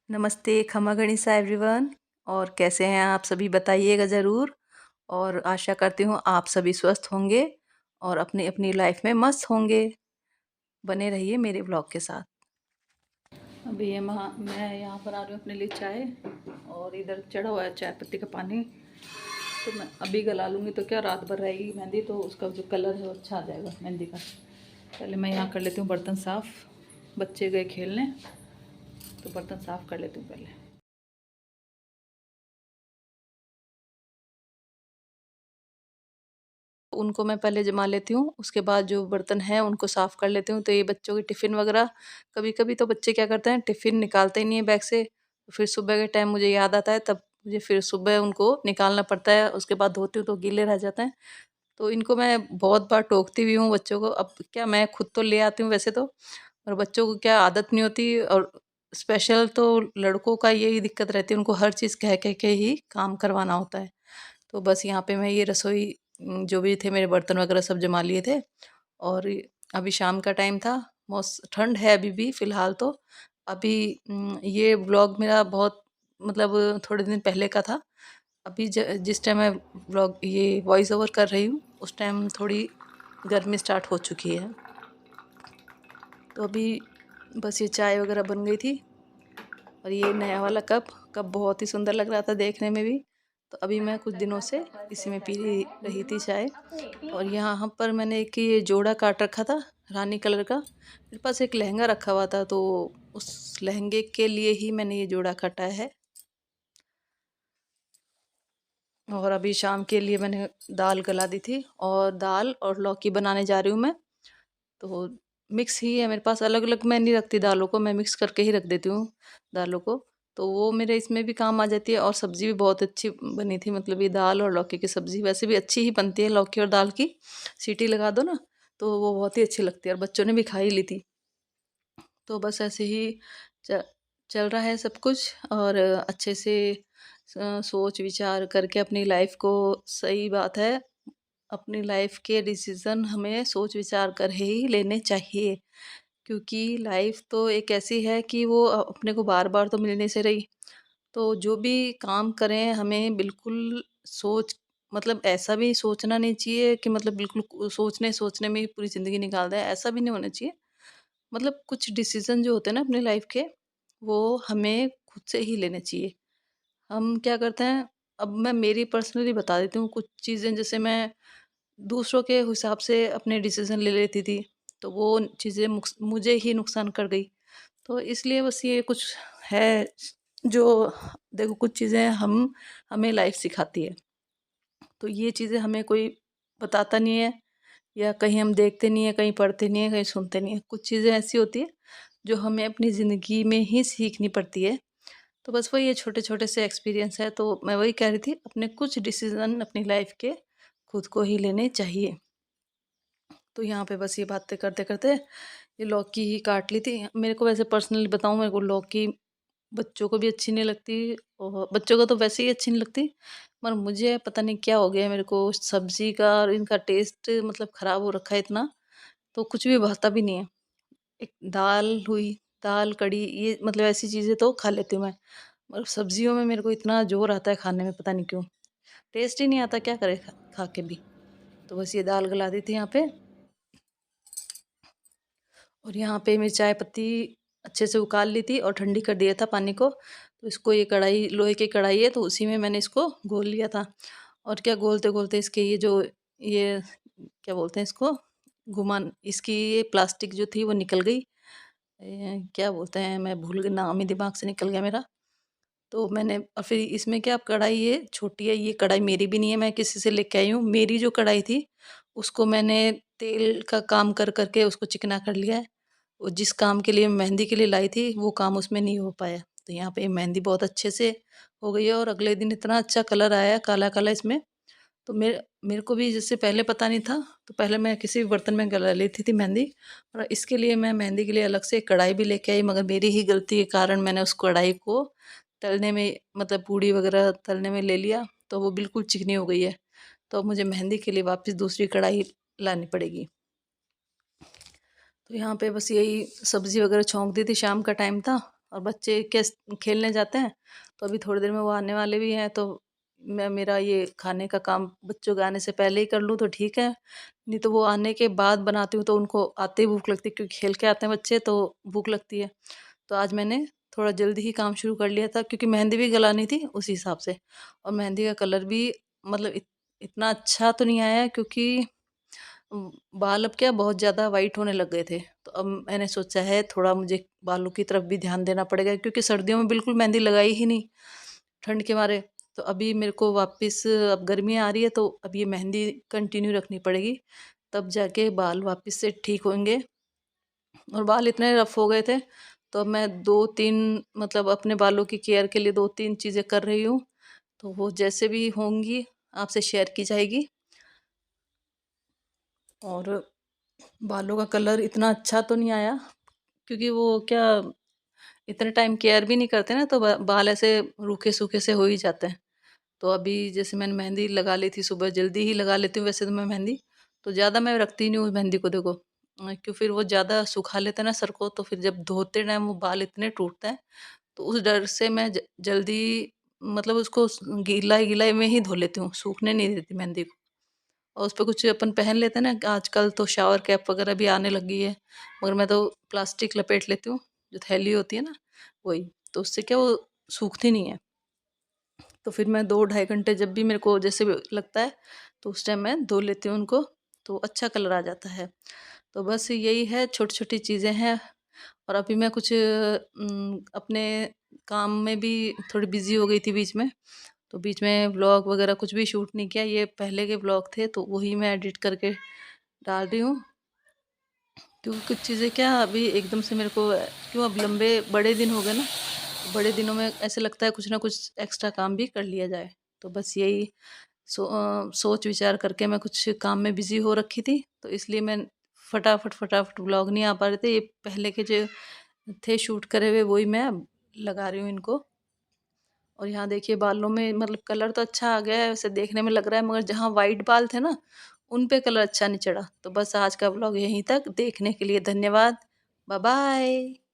नमस्ते, खमा गणिसा एवरीवन। और कैसे हैं आप सभी, बताइएगा ज़रूर। और आशा करती हूँ आप सभी स्वस्थ होंगे और अपनी अपनी लाइफ में मस्त होंगे। बने रहिए मेरे ब्लॉग के साथ। अभी मैं यहाँ पर आ रही हूँ अपने लिए चाय, और इधर चढ़ा हुआ है चाय पत्ती का पानी। तो मैं अभी गला लूँगी तो क्या रात भर रहेगी मेहंदी, तो उसका जो कलर है वो अच्छा आ जाएगा मेहंदी का। पहले मैं यहाँ कर लेती हूँ बर्तन साफ़। बच्चे गए खेलने तो बर्तन साफ़ कर लेती हूँ पहले। उनको मैं पहले जमा लेती हूँ, उसके बाद जो बर्तन हैं उनको साफ़ कर लेती हूँ। तो ये बच्चों की टिफ़िन वगैरह, कभी-कभी तो बच्चे क्या करते हैं, टिफ़िन निकालते ही नहीं है बैग से। फिर सुबह के टाइम मुझे याद आता है, तब मुझे फिर सुबह उनको निकालना पड़ता है। उसके बाद धोती हूँ तो गीले रह जाते हैं। तो इनको मैं बहुत बार टोकती भी हूँ बच्चों को। अब क्या, मैं खुद तो ले आती हूँ वैसे तो, और बच्चों को क्या आदत नहीं होती। और स्पेशल तो लड़कों का यही दिक्कत रहती है, उनको हर चीज़ कह के ही काम करवाना होता है। तो बस यहाँ पे मैं ये रसोई, जो भी थे मेरे बर्तन वगैरह सब जमा लिए थे। और अभी शाम का टाइम था, मौस ठंड है अभी भी फ़िलहाल तो। अभी ये व्लॉग मेरा बहुत, मतलब थोड़े दिन पहले का था। अभी जिस टाइम मैं व्लॉग ये वॉइस ओवर कर रही हूँ, उस टाइम थोड़ी गर्मी स्टार्ट हो चुकी है। तो अभी बस ये चाय वगैरह बन गई थी, और ये नया वाला कप बहुत ही सुंदर लग रहा था देखने में भी। तो अभी मैं कुछ दिनों से इसी में पी रही थी चाय। और यहाँ पर मैंने एक ये जोड़ा काट रखा था, रानी कलर का। मेरे पास एक लहंगा रखा हुआ था, तो उस लहंगे के लिए ही मैंने ये जोड़ा काटा है। और अभी शाम के लिए मैंने दाल गला दी थी, और दाल और लौकी बनाने जा रही हूँ मैं। तो मिक्स ही है मेरे पास, अलग अलग मैं नहीं रखती दालों को, मैं मिक्स करके ही रख देती हूँ दालों को। तो वो मेरे इसमें भी काम आ जाती है। और सब्ज़ी भी बहुत अच्छी बनी थी, मतलब ये दाल और लौकी की सब्ज़ी वैसे भी अच्छी ही बनती है, लौकी और दाल की सीटी लगा दो ना, तो वो बहुत ही अच्छी लगती है। और बच्चों ने भी खा ही ली थी। तो बस ऐसे ही च, चल रहा है सब कुछ। और अच्छे से सोच विचार करके अपनी लाइफ को, सही बात है, अपनी लाइफ के डिसीज़न हमें सोच विचार कर ही लेने चाहिए। क्योंकि लाइफ तो एक ऐसी है कि वो अपने को बार बार तो मिलने से रही। तो जो भी काम करें हमें बिल्कुल सोच, मतलब ऐसा भी सोचना नहीं चाहिए कि मतलब बिल्कुल सोचने सोचने में ही पूरी ज़िंदगी निकाल दें, ऐसा भी नहीं होना चाहिए। मतलब कुछ डिसीज़न जो होते हैं ना अपनी लाइफ के, वो हमें खुद से ही लेने चाहिए। हम क्या करते हैं, अब मैं मेरी पर्सनली बता देती हूँ कुछ चीज़ें। जैसे मैं दूसरों के हिसाब से अपने डिसीज़न ले लेती थी, तो वो चीज़ें मुझे ही नुकसान कर गई। तो इसलिए बस ये कुछ है जो, देखो कुछ चीज़ें हमें लाइफ सिखाती है। तो ये चीज़ें हमें कोई बताता नहीं है, या कहीं हम देखते नहीं है, कहीं पढ़ते नहीं है, कहीं सुनते नहीं है। कुछ चीज़ें ऐसी होती है जो हमें अपनी ज़िंदगी में ही सीखनी पड़ती है। तो बस वही ये छोटे-छोटे से एक्सपीरियंस है। तो मैं वही कह रही थी, अपने कुछ डिसीज़न अपनी लाइफ के खुद को ही लेने चाहिए। तो यहाँ पे बस ये बातें करते-करते ये लौकी ही काट ली थी। मेरे को वैसे पर्सनली बताऊँ, मेरे को लौकी बच्चों को भी अच्छी नहीं लगती, और बच्चों को तो वैसे ही अच्छी नहीं लगती। पर मुझे पता नहीं क्या हो गया है, मेरे को सब्ज़ी का और इनका टेस्ट मतलब ख़राब हो रखा है इतना, तो कुछ भी भाता भी नहीं है। एक दाल हुई, दाल, कढ़ी, ये मतलब ऐसी चीज़ें तो खा लेती हूँ मैं। और सब्जियों में मेरे को इतना ज़ोर आता है खाने में, पता नहीं क्यों? टेस्ट ही नहीं आता, क्या करें खा के भी? तो बस ये दाल गला दी थी यहाँ पे। और यहाँ पे मैं चाय पत्ती अच्छे से उकाल ली थी और ठंडी कर दिया था पानी को। तो इसको, ये कढ़ाई लोहे की कढ़ाई है, तो उसी में मैंने इसको घोल लिया था। और क्या, घोलते-घोलते इसके ये क्या बोलते हैं इसको? घुमान इसकी ये प्लास्टिक जो थी वो निकल गई। क्या बोलते हैं, मैं भूल गई, नाम ही दिमाग से निकल गया मेरा। तो मैंने, और फिर इसमें क्या, अब कढ़ाई ये छोटी है, ये कढ़ाई मेरी भी नहीं है, मैं किसी से लेके आई हूँ। मेरी जो कढ़ाई थी उसको मैंने तेल का काम कर करके उसको चिकना कर लिया है। वो जिस काम के लिए मेहंदी के लिए लाई थी, वो काम उसमें नहीं हो पाया। तो यहाँ पे मेहंदी बहुत अच्छे से हो गई है, और अगले दिन इतना अच्छा कलर आया काला-काला इसमें। तो मेरे मेरे को भी जैसे पहले पता नहीं था, तो पहले मैं किसी भी बर्तन में गला लेती थी मेहंदी। और इसके लिए मैं मेहंदी के लिए अलग से एक कढ़ाई भी लेके आई, मगर मेरी ही गलती के कारण मैंने उस कढ़ाई को तलने में, मतलब पूड़ी वगैरह तलने में ले लिया, तो वो बिल्कुल चिकनी हो गई है। तो अब मुझे मेहंदी के लिए वापस दूसरी कढ़ाई लानी पड़ेगी। तो यहाँ पे बस यही सब्ज़ी वगैरह छौंक दी थी, शाम का टाइम था। और बच्चे कैस खेलने जाते हैं, तो अभी थोड़ी देर में वो आने वाले भी हैं, तो मैं मेरा ये खाने का काम बच्चों के आने से पहले ही कर लूँ तो ठीक है, नहीं तो वो आने के बाद बनाती हूँ तो उनको आते ही भूख लगती है, क्योंकि खेल के आते हैं बच्चे तो भूख लगती है। तो आज मैंने थोड़ा जल्दी ही काम शुरू कर लिया था, क्योंकि मेहंदी भी गलानी थी उस हिसाब से, और मेहंदी का कलर भी मतलब इतना अच्छा तो नहीं आया, क्योंकि बाल अब क्या बहुत ज़्यादा वाइट होने लग गए थे। तो अब मैंने सोचा है थोड़ा मुझे बालों की तरफ भी ध्यान देना पड़ेगा, क्योंकि सर्दियों में बिल्कुल मेहंदी लगाई ही नहीं ठंड के मारे। तो अभी मेरे को वापस अब गर्मियाँ आ रही है, तो अब ये मेहंदी कंटिन्यू रखनी पड़ेगी, तब जाके बाल वापस से ठीक होंगे। और बाल इतने रफ हो गए थे, तो अब मैं 2-3 मतलब अपने बालों की केयर के लिए 2-3 चीज़ें कर रही हूँ, तो वो जैसे भी होंगी आपसे शेयर की जाएगी। और बालों का कलर इतना अच्छा तो नहीं आया, क्योंकि वो क्या इतने टाइम केयर भी नहीं करते ना, तो बाल ऐसे रूखे सूखे से हो ही जाते हैं। तो अभी जैसे मैंने मेहंदी लगा ली थी सुबह, जल्दी ही लगा लेती हूँ वैसे तो मैं मेहंदी, तो ज़्यादा मैं रखती नहीं हूँ मेहंदी को, देखो क्यों फिर वो ज़्यादा सुखा लेते हैं ना सर को, तो फिर जब धोते टाइम वो बाल इतने टूटते हैं, तो उस डर से मैं जल्दी मतलब उसको गीला गीला में ही धो लेती हूँ, सूखने नहीं देती मेहंदी को। और उस पे कुछ अपन पहन लेते हैं ना, आजकल तो शावर कैप वगैरह भी आने लगी है, मगर मैं तो प्लास्टिक लपेट लेती हूँ, जो थैली होती है ना वही, तो उससे क्या वो सूखती नहीं है। तो फिर मैं 2 ढाई घंटे जब भी मेरे को जैसे भी लगता है, तो उस टाइम मैं धो लेती हूँ उनको, तो अच्छा कलर आ जाता है। तो बस यही है, छोटी छोटी चीज़ें हैं। और अभी मैं कुछ अपने काम में भी थोड़ी बिजी हो गई थी बीच में, तो बीच में व्लॉग वगैरह कुछ भी शूट नहीं किया, ये पहले के व्लॉग थे तो वही मैं एडिट करके डाल रही हूँ। क्योंकि कुछ चीज़ें क्या अभी एकदम से मेरे को क्यों अब लंबे बड़े दिन हो गए ना, तो बड़े दिनों में ऐसे लगता है कुछ ना कुछ एक्स्ट्रा काम भी कर लिया जाए। तो बस यही सोच विचार करके मैं कुछ काम में बिजी हो रखी थी, तो इसलिए मैं फटाफट फटाफट व्लॉग नहीं आ पा रहे थे। ये पहले के जो थे शूट करे हुए वही मैं अब लगा रही हूँ इनको। और यहाँ देखिए बालों में मतलब कलर तो अच्छा आ गया है, वैसे देखने में लग रहा है, मगर जहाँ वाइट बाल थे ना उन पे कलर अच्छा नहीं चढ़ा। तो बस आज का व्लॉग यहीं तक, देखने के लिए धन्यवाद। Bye bye.